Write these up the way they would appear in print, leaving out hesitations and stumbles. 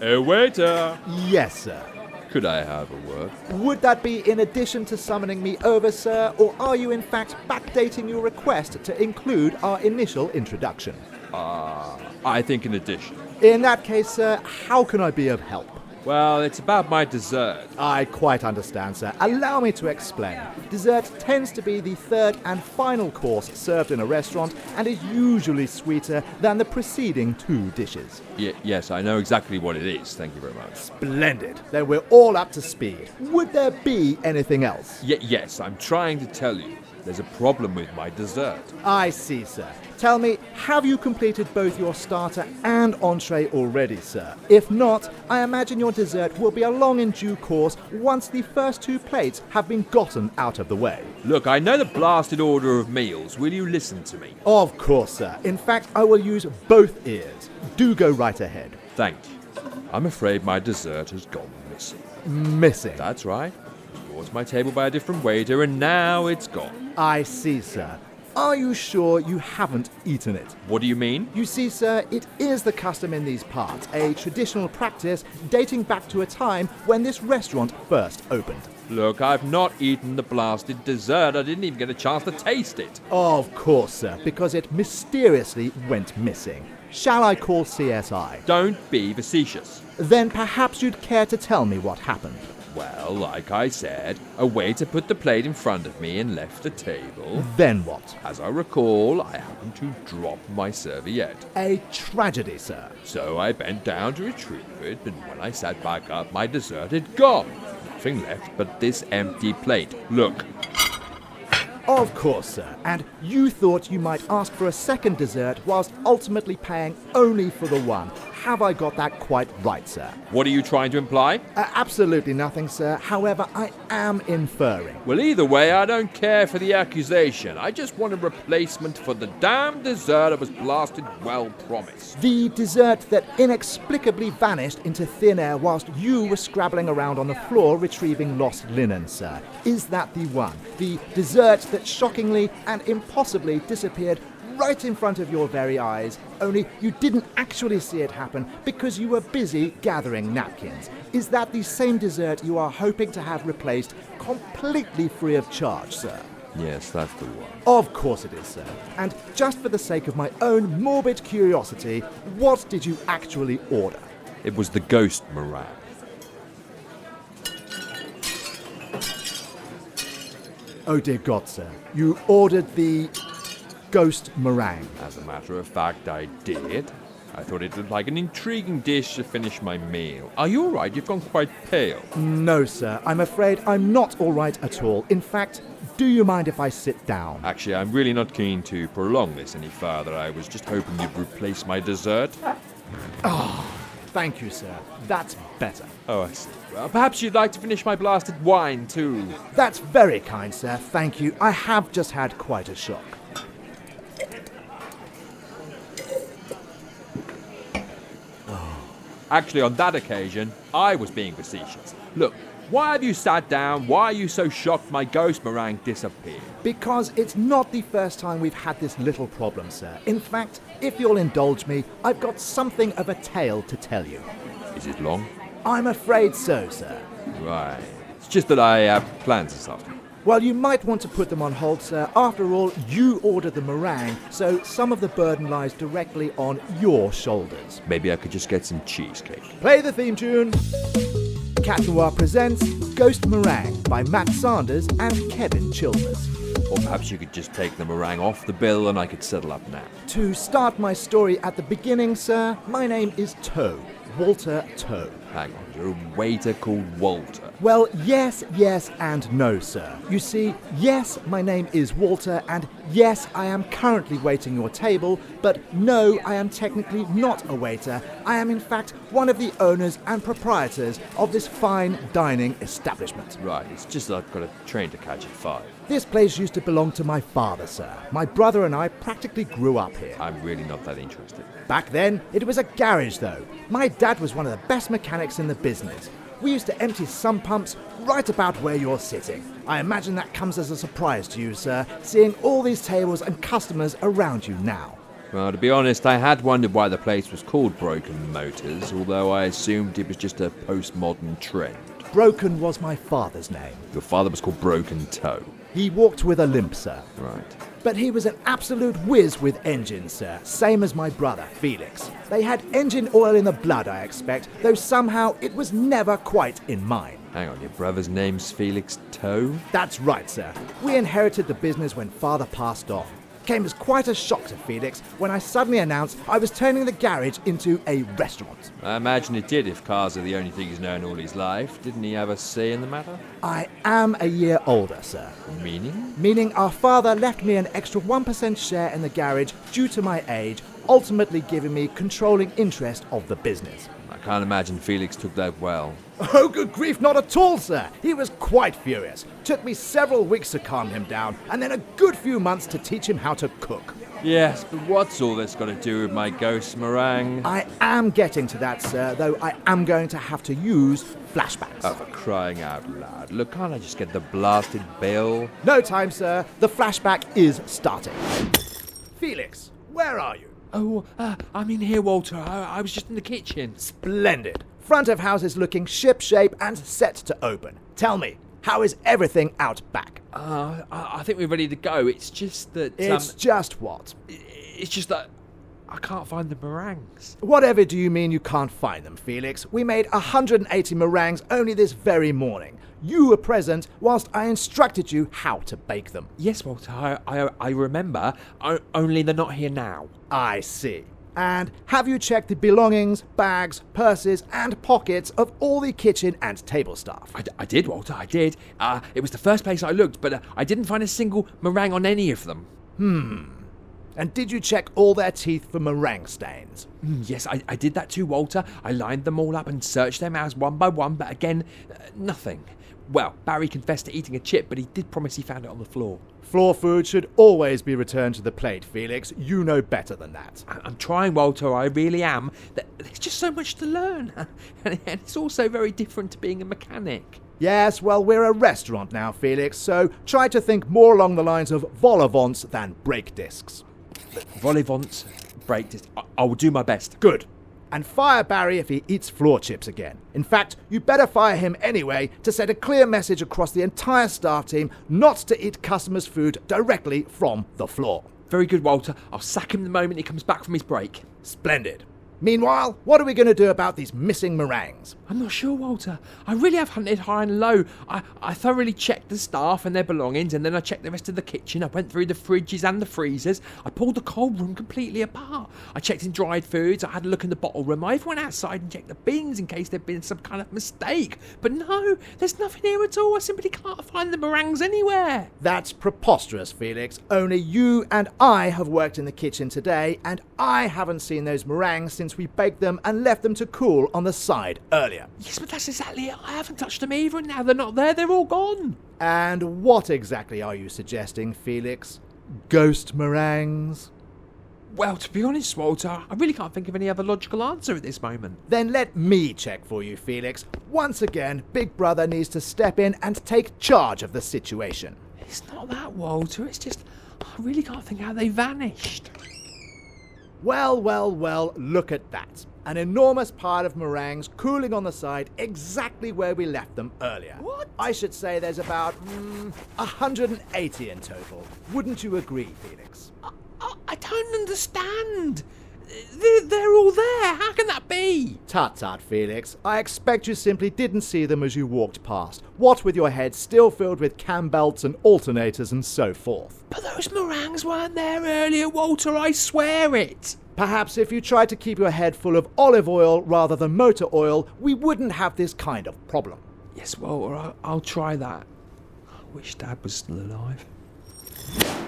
Waiter! Yes, sir. Could I have a word? Would that be in addition to summoning me over, sir, or are you in fact backdating your request to include our initial introduction? I think in addition. In that case, sir, how can I be of help? Well, it's about my dessert. I quite understand, sir. Allow me to explain. Dessert tends to be the third and final course served in a restaurant and is usually sweeter than the preceding two dishes. Yes, I know exactly what it is. Thank you very much. Splendid. Then we're all up to speed. Would there be anything else? Yes, I'm trying to tell you. There's a problem with my dessert. I see, sir. Tell me, have you completed both your starter and entree already, sir? If not, I imagine your dessert will be along in due course once the first two plates have been gotten out of the way. Look, I know the blasted order of meals. Will you listen to me? Of course, sir. In fact, I will use both ears. Do go right ahead. Thank you. I'm afraid my dessert has gone missing. Missing? That's right. It was brought to my table by a different waiter, and now it's gone. I see, sir. Are you sure you haven't eaten it? What do you mean? You see, sir, it is the custom in these parts, a traditional practice dating back to a time when this restaurant first opened. Look, I've not eaten the blasted dessert. I didn't even get a chance to taste it. Of course, sir, because it mysteriously went missing. Shall I call CSI? Don't be facetious. Then perhaps you'd care to tell me what happened. Well, like I said, a waiter put the plate in front of me and left the table. Then what? As I recall, I happened to drop my serviette. A tragedy, sir. So I bent down to retrieve it, and when I sat back up, my dessert had gone. Nothing left but this empty plate. Look. Of course, sir. And you thought you might ask for a second dessert whilst ultimately paying only for the one. Have I got that quite right, sir? What are you trying to imply? Absolutely nothing, sir. However, I am inferring. Well, either way, I don't care for the accusation. I just want a replacement for the damn dessert that was blasted well promised. The dessert that inexplicably vanished into thin air whilst you were scrabbling around on the floor retrieving lost linen, sir. Is that the one? The dessert that shockingly and impossibly disappeared right in front of your very eyes, only you didn't actually see it happen because you were busy gathering napkins. Is that the same dessert you are hoping to have replaced completely free of charge, sir? Yes, that's the one. Of course it is, sir. And just for the sake of my own morbid curiosity, what did you actually order? It was the ghost meringue. Oh dear God, sir. You ordered the ghost meringue. As a matter of fact, I did. I thought it looked like an intriguing dish to finish my meal. Are you all right? You've gone quite pale. No, sir. I'm afraid I'm not all right at all. In fact, do you mind if I sit down? Actually, I'm really not keen to prolong this any further. I was just hoping you'd replace my dessert. Thank you, sir. That's better. Oh, I see. Well, perhaps you'd like to finish my blasted wine, too. That's very kind, sir. Thank you. I have just had quite a shock. Actually, on that occasion, I was being facetious. Look, why have you sat down? Why are you so shocked my ghost meringue disappeared? Because it's not the first time we've had this little problem, sir. In fact, if you'll indulge me, I've got something of a tale to tell you. Is it long? I'm afraid so, sir. Right. It's just that I have plans this afternoon. Well, you might want to put them on hold, sir. After all, you ordered the meringue, so some of the burden lies directly on your shoulders. Maybe I could just get some cheesecake. Play the theme tune. Cat Noir presents Ghost Meringue by Matt Sanders and Kevin Childers. Or perhaps you could just take the meringue off the bill and I could settle up now. To start my story at the beginning, sir, my name is Toe, Walter Toe. Hang on, you're a waiter called Walter. Well, yes, and no, sir. You see, yes, my name is Walter, and yes, I am currently waiting your table, but no, I am technically not a waiter. I am, in fact, one of the owners and proprietors of this fine dining establishment. Right, it's just that I've got a train to catch at 5. This place used to belong to my father, sir. My brother and I practically grew up here. I'm really not that interested. Back then, it was a garage, though. My dad was one of the best mechanics in the business. We used to empty sump pumps right about where you're sitting. I imagine that comes as a surprise to you, sir, seeing all these tables and customers around you now. Well, to be honest, I had wondered why the place was called Broken Motors, although I assumed it was just a postmodern trend. Broken was my father's name. Your father was called Broken Toe. He walked with a limp, sir. Right. But he was an absolute whiz with engines, sir. Same as my brother, Felix. They had engine oil in the blood, I expect, though somehow it was never quite in mine. Hang on, your brother's name's Felix Toe? That's right, sir. We inherited the business when father passed on. Came as quite a shock to Felix when I suddenly announced I was turning the garage into a restaurant. I imagine it did if cars are the only thing he's known all his life. Didn't he have a say in the matter? I am a year older, sir. Meaning? Meaning our father left me an extra 1% share in the garage due to my age, ultimately giving me controlling interest of the business. I can't imagine Felix took that well. Oh, good grief, not at all, sir. He was quite furious. Took me several weeks to calm him down, and then a good few months to teach him how to cook. Yes, but what's all this got to do with my ghost meringue? I am getting to that, sir, though I am going to have to use flashbacks. Oh, for crying out loud. Look, can't I just get the blasted bill? No time, sir. The flashback is starting. Felix, where are you? Oh, I'm in here, Walter. I was just in the kitchen. Splendid. Front of house is looking ship-shape and set to open. Tell me, how is everything out back? I think we're ready to go. It's just that... It's just what? It's just that I can't find the meringues. Whatever do you mean you can't find them, Felix? We made 180 meringues only this very morning. You were present whilst I instructed you how to bake them. Yes, Walter, I remember. Only they're not here now. I see. And have you checked the belongings, bags, purses, and pockets of all the kitchen and table staff? I did, Walter, I did. It was the first place I looked, but I didn't find a single meringue on any of them. And did you check all their teeth for meringue stains? Yes, I did that too, Walter. I lined them all up and searched their mouths one by one, but again, nothing. Well, Barry confessed to eating a chip, but he did promise he found it on the floor. Floor food should always be returned to the plate, Felix. You know better than that. I'm trying, Walter, I really am. There's just so much to learn. And it's also very different to being a mechanic. Yes, well, we're a restaurant now, Felix, so try to think more along the lines of vol-au-vents than brake discs. Vol-au-vents, brake discs. I will do my best. Good. And fire Barry if he eats floor chips again. In fact, you better fire him anyway to send a clear message across the entire staff team not to eat customers' food directly from the floor. Very good, Walter. I'll sack him the moment he comes back from his break. Splendid. Meanwhile, what are we going to do about these missing meringues? I'm not sure, Walter. I really have hunted high and low. I thoroughly checked the staff and their belongings, and then I checked the rest of the kitchen. I went through the fridges and the freezers. I pulled the cold room completely apart. I checked in dried foods. I had a look in the bottle room. I even went outside and checked the bins in case there'd been some kind of mistake. But no, there's nothing here at all. I simply can't find the meringues anywhere. That's preposterous, Felix. Only you and I have worked in the kitchen today, and I haven't seen those meringues since we baked them and left them to cool on the side earlier. Yes, but that's exactly it. I haven't touched them either, and now they're not there. They're all gone. And what exactly are you suggesting, Felix? Ghost meringues? Well, to be honest, Walter, I really can't think of any other logical answer at this moment. Then let me check for you, Felix. Once again, Big Brother needs to step in and take charge of the situation. It's not that, Walter. It's just, I really can't think how they vanished. Well, look at that. An enormous pile of meringues cooling on the side exactly where we left them earlier. What? I should say there's about 180 in total. Wouldn't you agree, Felix? I don't understand. They're all there. How can that be? Tut, Felix. I expect you simply didn't see them as you walked past. What with your head still filled with cam belts and alternators and so forth. But those meringues weren't there earlier, Walter. I swear it. Perhaps if you tried to keep your head full of olive oil rather than motor oil, we wouldn't have this kind of problem. Yes, Walter, I'll try that. I wish Dad was still alive.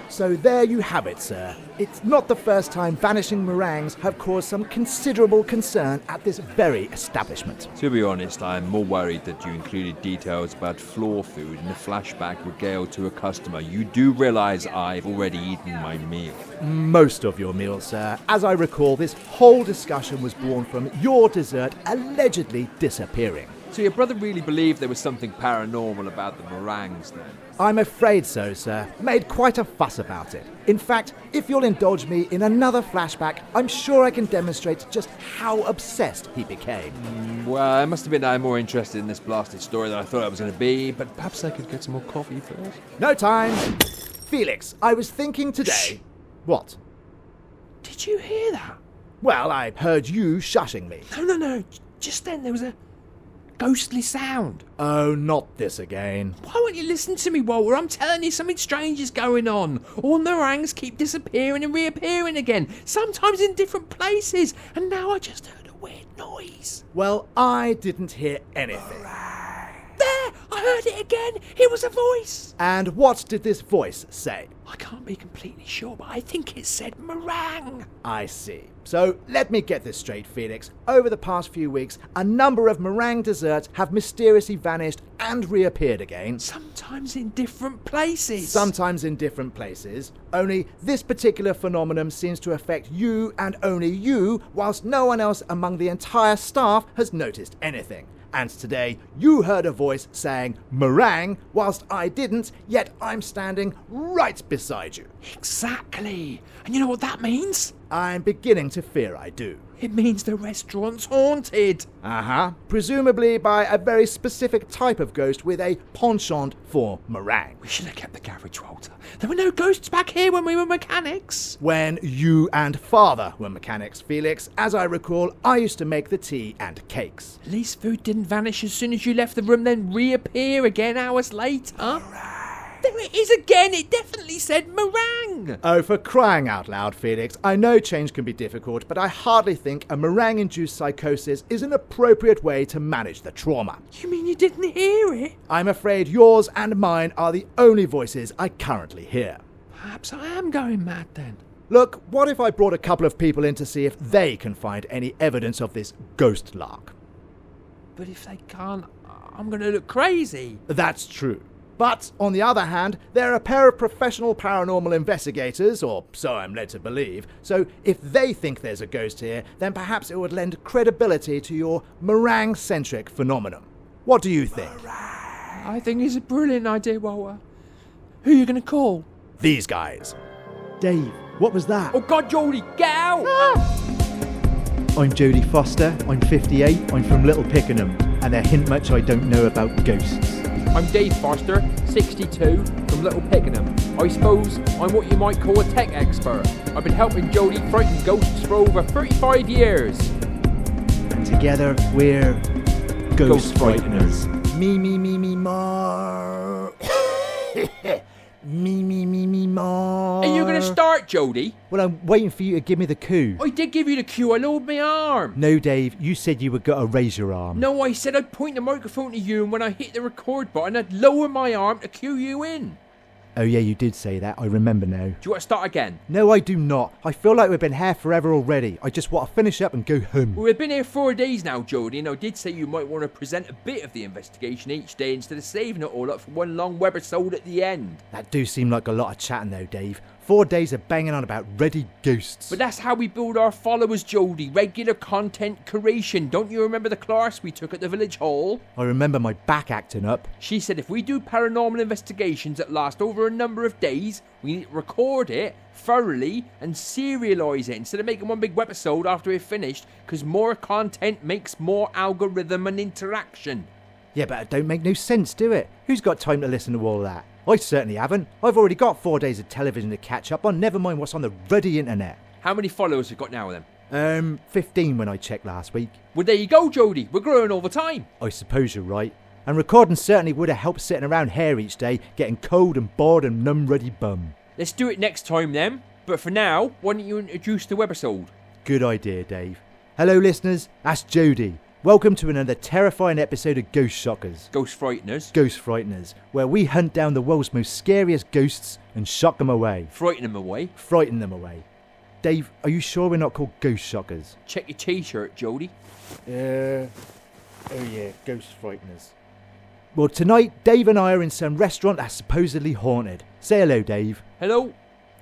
So there you have it, sir. It's not the first time vanishing meringues have caused some considerable concern at this very establishment. To be honest, I'm more worried that you included details about floor food in a flashback regaled to a customer. You do realise I've already eaten my meal. Most of your meal, sir. As I recall, this whole discussion was born from your dessert allegedly disappearing. So your brother really believed there was something paranormal about the meringues then? I'm afraid so, sir. Made quite a fuss about it. In fact, if you'll indulge me in another flashback, I'm sure I can demonstrate just how obsessed he became. Well, I must admit I'm more interested in this blasted story than I thought I was going to be, but perhaps I could get some more coffee first. No time. Felix, I was thinking today... Shh. What? Did you hear that? Well, I heard you shushing me. No. Just then there was a ghostly sound. Oh, not this again. Why won't you listen to me, Walter? I'm telling you, something strange is going on. All the meringues keep disappearing and reappearing again, sometimes in different places. And now I just heard a weird noise. Well, I didn't hear anything. There! I heard it again. It was a voice. And what did this voice say? I can't be completely sure, but I think it said meringue. I see. So let me get this straight, Felix. Over the past few weeks, a number of meringue desserts have mysteriously vanished and reappeared again. Sometimes in different places. Sometimes in different places. Only this particular phenomenon seems to affect you and only you, whilst no one else among the entire staff has noticed anything. And today, you heard a voice saying meringue, whilst I didn't, yet I'm standing right beside you. Exactly. And you know what that means? I'm beginning to fear I do. It means the restaurant's haunted. Presumably by a very specific type of ghost with a penchant for meringue. We should have kept the garage, Walter. There were no ghosts back here when we were mechanics. When you and father were mechanics, Felix, as I recall, I used to make the tea and cakes. At least food didn't vanish as soon as you left the room, then reappear again hours later. There it is again. It definitely said meringue. Oh, for crying out loud, Felix. I know change can be difficult, but I hardly think a meringue-induced psychosis is an appropriate way to manage the trauma. You mean you didn't hear it? I'm afraid yours and mine are the only voices I currently hear. Perhaps I am going mad then. Look, what if I brought a couple of people in to see if they can find any evidence of this ghost lark? But if they can't, I'm going to look crazy. That's true. But, on the other hand, they're a pair of professional paranormal investigators, or so I'm led to believe, so if they think there's a ghost here, then perhaps it would lend credibility to your meringue-centric phenomenon. What do you think? I think it's a brilliant idea, Walter. Who are you going to call? These guys. Dave, what was that? Oh God, Jodie, get out! I'm Jodie Foster, I'm 58, I'm from Little Pickenham, and there hint much I don't know about ghosts. I'm Dave Foster, 62, from Little Pickenham. I suppose I'm what you might call a tech expert. I've been helping Jodie frighten ghosts for over 35 years. And together we're Ghost Frighteners. Me, more. Me, more. Are you going to start, Jodie? Well, I'm waiting for you to give me the coup. I did give you the cue, I lowered my arm. No, Dave, you said you were going to raise your arm. No, I said I'd point the microphone to you, and when I hit the record button, I'd lower my arm to cue you in. Oh yeah, you did say that, I remember now. Do you want to start again? No, I do not. I feel like we've been here forever already. I just want to finish up and go home. Well, we've been here 4 days now, Jodie, and I did say you might want to present a bit of the investigation each day instead of saving it all up for one long webisode at the end. That do seem like a lot of chatting though, Dave. 4 days of banging on about ready ghosts. But that's how we build our followers, Jodie. Regular content creation. Don't you remember the class we took at the village hall? I remember my back acting up. She said if we do paranormal investigations that last over a number of days, we need to record it thoroughly and serialise it instead of making one big webisode after we've finished, because more content makes more algorithm and interaction. Yeah, but it don't make no sense, do it? Who's got time to listen to all that? I certainly haven't. I've already got 4 days of television to catch up on, never mind what's on the ready internet. How many followers have you got now then? 15 when I checked last week. Well, there you go, Jodie. We're growing all the time. I suppose you're right. And recording certainly would have helped sitting around here each day, getting cold and bored and numb-ready bum. Let's do it next time then. But for now, why don't you introduce the webisode? Good idea, Dave. Hello, listeners. That's Jodie. Welcome to another terrifying episode of Ghost Shockers. Ghost Frighteners. Ghost Frighteners, where we hunt down the world's most scariest ghosts and shock them away. Frighten them away. Frighten them away. Dave, are you sure we're not called Ghost Shockers? Check your t-shirt, Jodie. Oh yeah, Ghost Frighteners. Well, tonight, Dave and I are in some restaurant that's supposedly haunted. Say hello, Dave. Hello?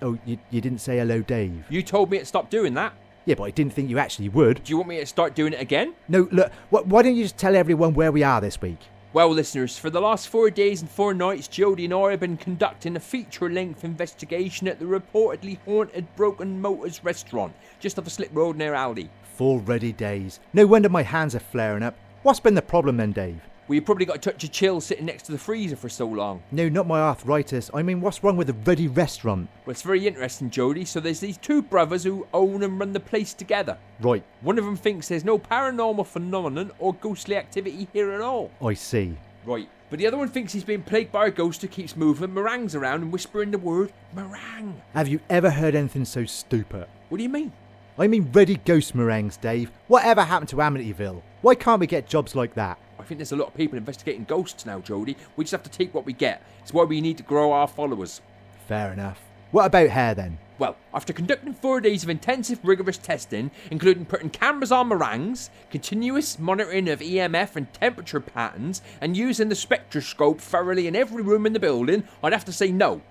Oh, you didn't say hello, Dave. You told me to stop doing that. Yeah, but I didn't think you actually would. Do you want me to start doing it again? No, look, why don't you just tell everyone where we are this week? Well, listeners, for the last 4 days and 4 nights, Jodie and I have been conducting a feature-length investigation at the reportedly haunted Broken Motors restaurant, just off a slip road near Aldi. 4 ready days. No wonder my hands are flaring up. What's been the problem then, Dave? Well, you probably got a touch of chill sitting next to the freezer for so long. No, not my arthritis. I mean, what's wrong with the ready restaurant? Well, it's very interesting, Jodie. So there's these 2 brothers who own and run the place together. Right. One of them thinks there's no paranormal phenomenon or ghostly activity here at all. I see. Right. But the other one thinks he's being plagued by a ghost who keeps moving meringues around and whispering the word meringue. Have you ever heard anything so stupid? What do you mean? I mean ready ghost meringues, Dave. Whatever happened to Amityville? Why can't we get jobs like that? I think there's a lot of people investigating ghosts now, Jodie. We just have to take what we get. It's why we need to grow our followers. Fair enough. What about hair then? Well, after conducting 4 days of intensive, rigorous testing, including putting cameras on meringues, continuous monitoring of EMF and temperature patterns, and using the spectroscope thoroughly in every room in the building, I'd have to say no.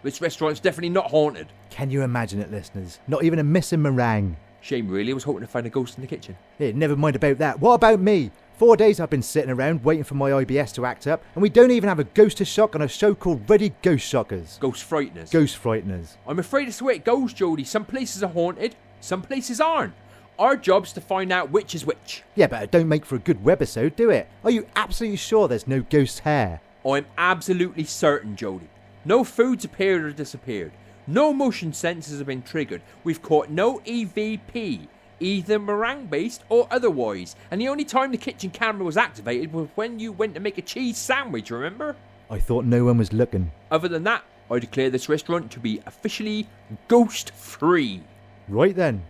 This restaurant's definitely not haunted. Can you imagine it, listeners? Not even a missing meringue. Shame, really. I was hoping to find a ghost in the kitchen. Hey, never mind about that. What about me? 4 days I've been sitting around waiting for my IBS to act up, and we don't even have a ghost to shock on a show called Ready Ghost Shockers. Ghost frighteners. Ghost frighteners. I'm afraid it's the way it goes, Jodie. Some places are haunted, some places aren't. Our job's to find out which is which. Yeah, but it don't make for a good webisode, do it? Are you absolutely sure there's no ghost hair? I'm absolutely certain, Jodie. No foods appeared or disappeared. No motion sensors have been triggered. We've caught no EVP, either meringue-based or otherwise. And the only time the kitchen camera was activated was when you went to make a cheese sandwich, remember? I thought no one was looking. Other than that, I declare this restaurant to be officially ghost-free. Right then.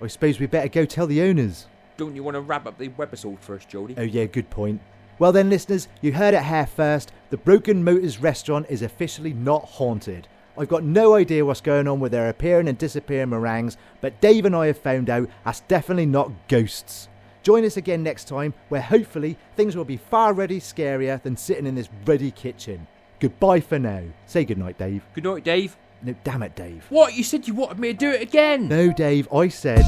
I suppose we better go tell the owners. Don't you want to wrap up the webisode first, Jodie? Oh yeah, good point. Well then, listeners, you heard it here first. The Broken Motors restaurant is officially not haunted. I've got no idea what's going on with their appearing and disappearing meringues, but Dave and I have found out that's definitely not ghosts. Join us again next time, where hopefully things will be far ready scarier than sitting in this ready kitchen. Goodbye for now. Say goodnight, Dave. Good night, Dave. No, damn it, Dave. What? You said you wanted me to do it again. No, Dave, I said...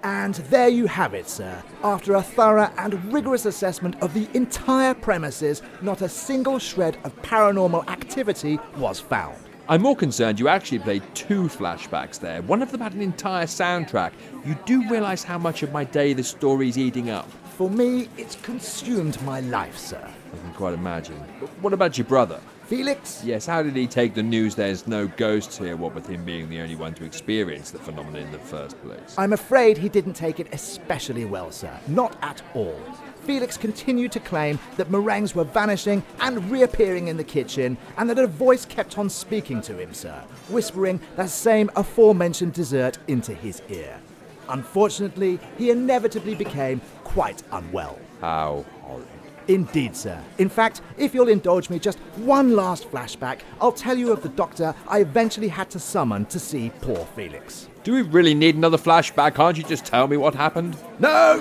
And there you have it, sir. After a thorough and rigorous assessment of the entire premises, not a single shred of paranormal activity was found. I'm more concerned you actually played 2 flashbacks there. One of them had an entire soundtrack. You do realise how much of my day the story's eating up. For me, it's consumed my life, sir. I can quite imagine. But what about your brother? Felix? Yes, how did he take the news there's no ghosts here, what with him being the only one to experience the phenomenon in the first place? I'm afraid he didn't take it especially well, sir. Not at all. Felix continued to claim that meringues were vanishing and reappearing in the kitchen, and that a voice kept on speaking to him, sir, whispering that same aforementioned dessert into his ear. Unfortunately, he inevitably became quite unwell. How horrid. Indeed, sir. In fact, if you'll indulge me just one last flashback, I'll tell you of the doctor I eventually had to summon to see poor Felix. Do we really need another flashback? Can't you just tell me what happened? No!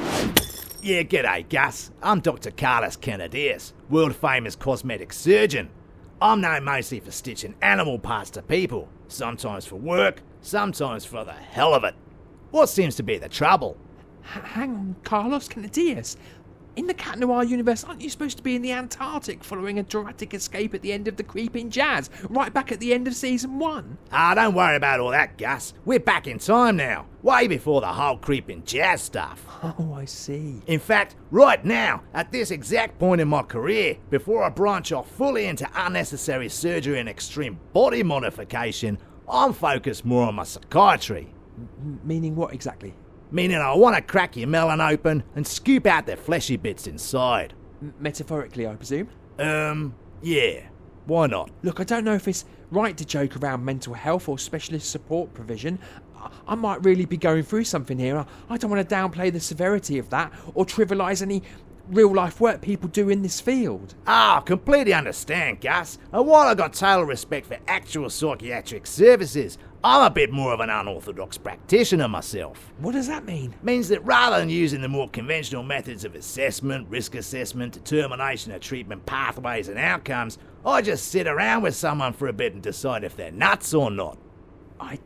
Yeah, g'day, Gus. I'm Dr. Carlos Canadias, world-famous cosmetic surgeon. I'm known mostly for stitching animal parts to people, sometimes for work, sometimes for the hell of it. What seems to be the trouble? Hang on, Carlos Canadias. In the Cat Noir universe, aren't you supposed to be in the Antarctic following a dramatic escape at the end of The Creeping Jazz, right back at the end of season 1? Don't worry about all that, Gus. We're back in time now, way before the whole Creeping Jazz stuff. Oh, I see. In fact, right now, at this exact point in my career, before I branch off fully into unnecessary surgery and extreme body modification, I'm focused more on my psychiatry. Meaning what exactly? Meaning I want to crack your melon open and scoop out the fleshy bits inside. Metaphorically, I presume? Yeah. Why not? Look, I don't know if it's right to joke around mental health or specialist support provision. I might really be going through something here. I don't want to downplay the severity of that or trivialise any real-life work people do in this field. Completely understand, Gus. And while I got total respect for actual psychiatric services, I'm a bit more of an unorthodox practitioner myself. What does that mean? Means that rather than using the more conventional methods of assessment, risk assessment, determination of treatment pathways and outcomes, I just sit around with someone for a bit and decide if they're nuts or not. I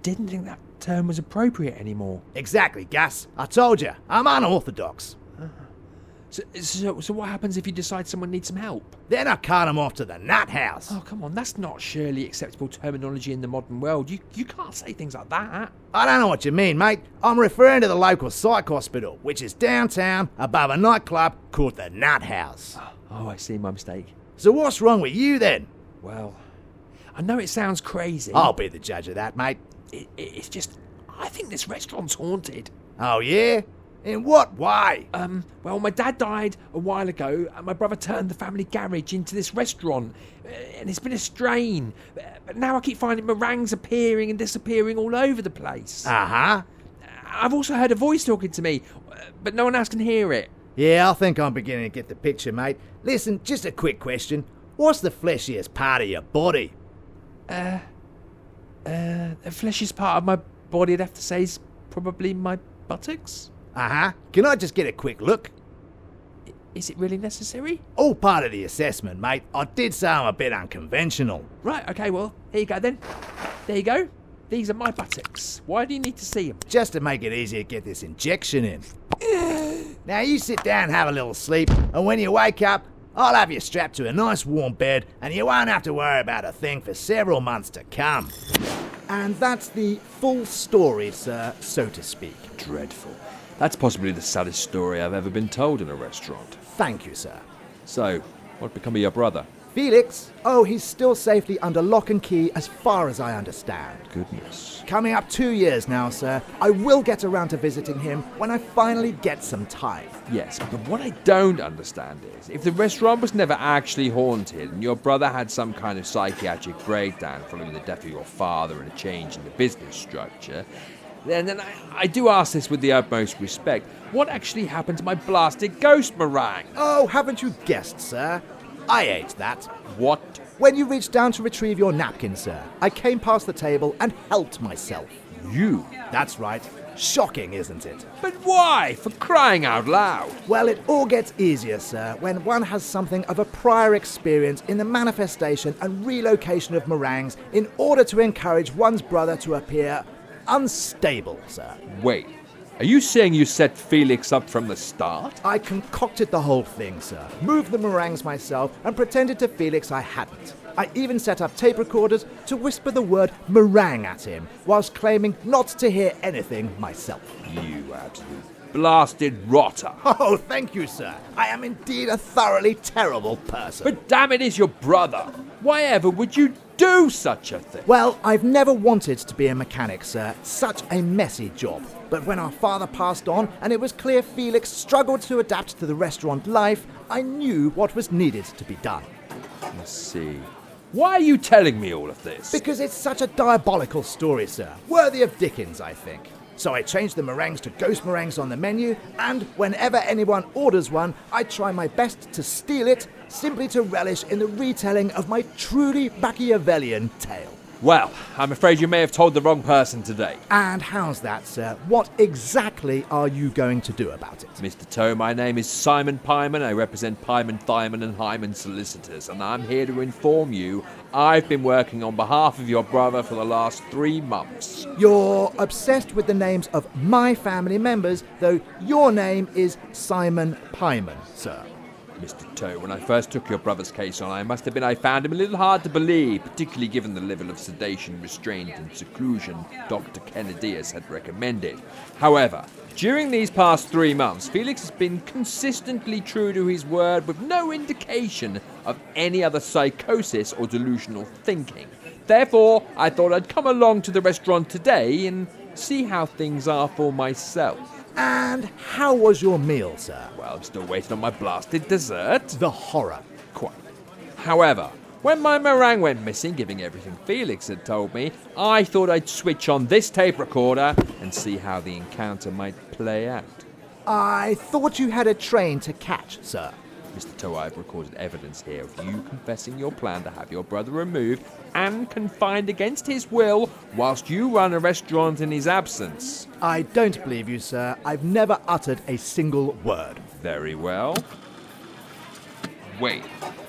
didn't think that term was appropriate anymore. Exactly, Gus. I told you, I'm unorthodox. So what happens if you decide someone needs some help? Then I cart them off to the nut house. Oh, come on, that's not surely acceptable terminology in the modern world. You can't say things like that. I don't know what you mean, mate. I'm referring to the local psych hospital, which is downtown above a nightclub called the Nut House. Oh, I see, my mistake. So what's wrong with you then? Well, I know it sounds crazy. I'll be the judge of that, mate. It's just, I think this restaurant's haunted. Oh, yeah? In what way? Well, my dad died a while ago, and my brother turned the family garage into this restaurant, and it's been a strain. But now I keep finding meringues appearing and disappearing all over the place. Uh-huh. I've also heard a voice talking to me, but no one else can hear it. Yeah, I think I'm beginning to get the picture, mate. Listen, just a quick question. What's the fleshiest part of your body? The fleshiest part of my body, I'd have to say, is probably my buttocks. Uh-huh. Can I just get a quick look? Is it really necessary? All part of the assessment, mate. I did say I'm a bit unconventional. Right, okay, well, here you go then. There you go. These are my buttocks. Why do you need to see them? Just to make it easier to get this injection in. Now you sit down and have a little sleep, and when you wake up, I'll have you strapped to a nice warm bed, and you won't have to worry about a thing for several months to come. And that's the full story, sir, so to speak. Dreadful. That's possibly the saddest story I've ever been told in a restaurant. Thank you, sir. So, what become of your brother? Felix? Oh, he's still safely under lock and key as far as I understand. Goodness. Coming up 2 years now, sir. I will get around to visiting him when I finally get some time. Yes, but what I don't understand is, if the restaurant was never actually haunted and your brother had some kind of psychiatric breakdown following the death of your father and a change in the business structure, then I do ask this with the utmost respect. What actually happened to my blasted ghost meringue? Oh, haven't you guessed, sir? I ate that. What? When you reached down to retrieve your napkin, sir, I came past the table and helped myself. You? That's right. Shocking, isn't it? But why? For crying out loud. Well, it all gets easier, sir, when one has something of a prior experience in the manifestation and relocation of meringues in order to encourage one's brother to appear unstable, sir. Wait, are you saying you set Felix up from the start? I concocted the whole thing, sir. Moved the meringues myself and pretended to Felix I hadn't. I even set up tape recorders to whisper the word meringue at him, whilst claiming not to hear anything myself. You absolute blasted rotter. Oh, thank you, sir. I am indeed a thoroughly terrible person. But damn it, is your brother. Why ever would you do such a thing? Well, I've never wanted to be a mechanic, sir. Such a messy job. But when our father passed on and it was clear Felix struggled to adapt to the restaurant life, I knew what was needed to be done. Let's see. Why are you telling me all of this? Because it's such a diabolical story, sir. Worthy of Dickens, I think. So I changed the meringues to ghost meringues on the menu, and whenever anyone orders one, I try my best to steal it, simply to relish in the retelling of my truly Machiavellian tale. Well, I'm afraid you may have told the wrong person today. And how's that, sir? What exactly are you going to do about it? Mr. Toe, my name is Simon Pieman. I represent Pieman, Thyman and Hyman Solicitors, and I'm here to inform you I've been working on behalf of your brother for the last 3 months. You're obsessed with the names of my family members, though your name is Simon Pieman, sir. Mr. Toe, when I first took your brother's case on, I found him a little hard to believe, particularly given the level of sedation, restraint and seclusion Dr. Kennedius had recommended. However, during these past 3 months, Felix has been consistently true to his word with no indication of any other psychosis or delusional thinking. Therefore, I thought I'd come along to the restaurant today and see how things are for myself. And how was your meal, sir? Well, I'm still waiting on my blasted dessert. The horror. Quite. However, when my meringue went missing, giving everything Felix had told me, I thought I'd switch on this tape recorder and see how the encounter might play out. I thought you had a train to catch, sir. Mr. Toe, I've recorded evidence here of you confessing your plan to have your brother removed and confined against his will whilst you run a restaurant in his absence. I don't believe you, sir. I've never uttered a single word. Very well. Wait,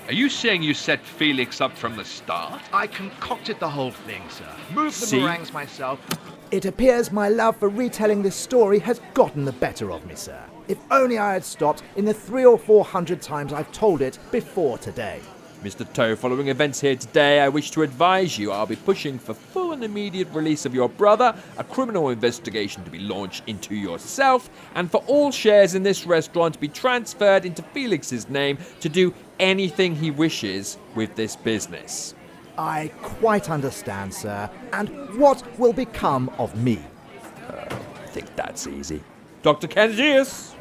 are you saying you set Felix up from the start? I concocted the whole thing, sir. Moved the See? meringues myself. It appears my love for retelling this story has gotten the better of me, sir. If only I had stopped in the 300 or 400 times I've told it before today. Mr. Toe, following events here today, I wish to advise you I'll be pushing for full and immediate release of your brother, a criminal investigation to be launched into yourself, and for all shares in this restaurant to be transferred into Felix's name to do anything he wishes with this business. I quite understand, sir. And what will become of me? I think that's easy. Dr. Candidius!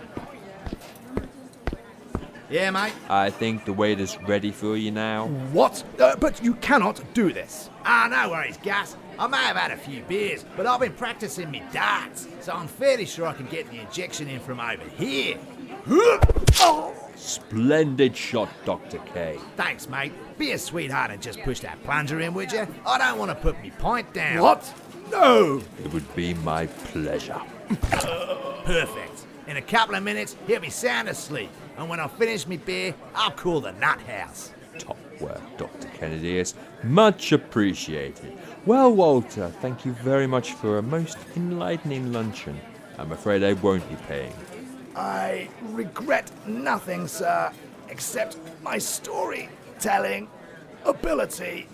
Yeah, mate? I think the waiter's ready for you now. What? But you cannot do this. No worries, Gus. I may have had a few beers, but I've been practicing me darts, so I'm fairly sure I can get the injection in from over here. Splendid shot, Dr. K. Thanks, mate. Be a sweetheart and just push that plunger in, would you? I don't want to put me point down. What? No! It would be my pleasure. Perfect. In a couple of minutes, he'll be sound asleep, and when I finish me beer, I'll call the nut house. Top work, Dr. Candidius. Much appreciated. Well, Walter, thank you very much for a most enlightening luncheon. I'm afraid I won't be paying. I regret nothing, sir, except my storytelling ability.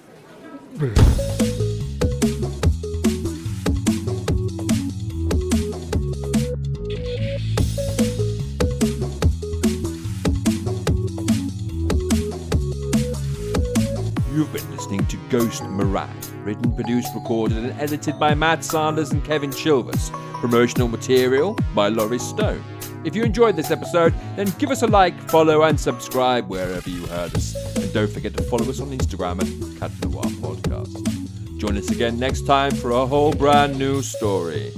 You've been listening to Ghost Meringue, written, produced, recorded, and edited by Matt Sanders and Kevin Chilvers. Promotional material by Laurie Stone. If you enjoyed this episode, then give us a like, follow, and subscribe wherever you heard us. And don't forget to follow us on Instagram at Cat Noir Podcast. Join us again next time for a whole brand new story.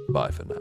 Bye for now.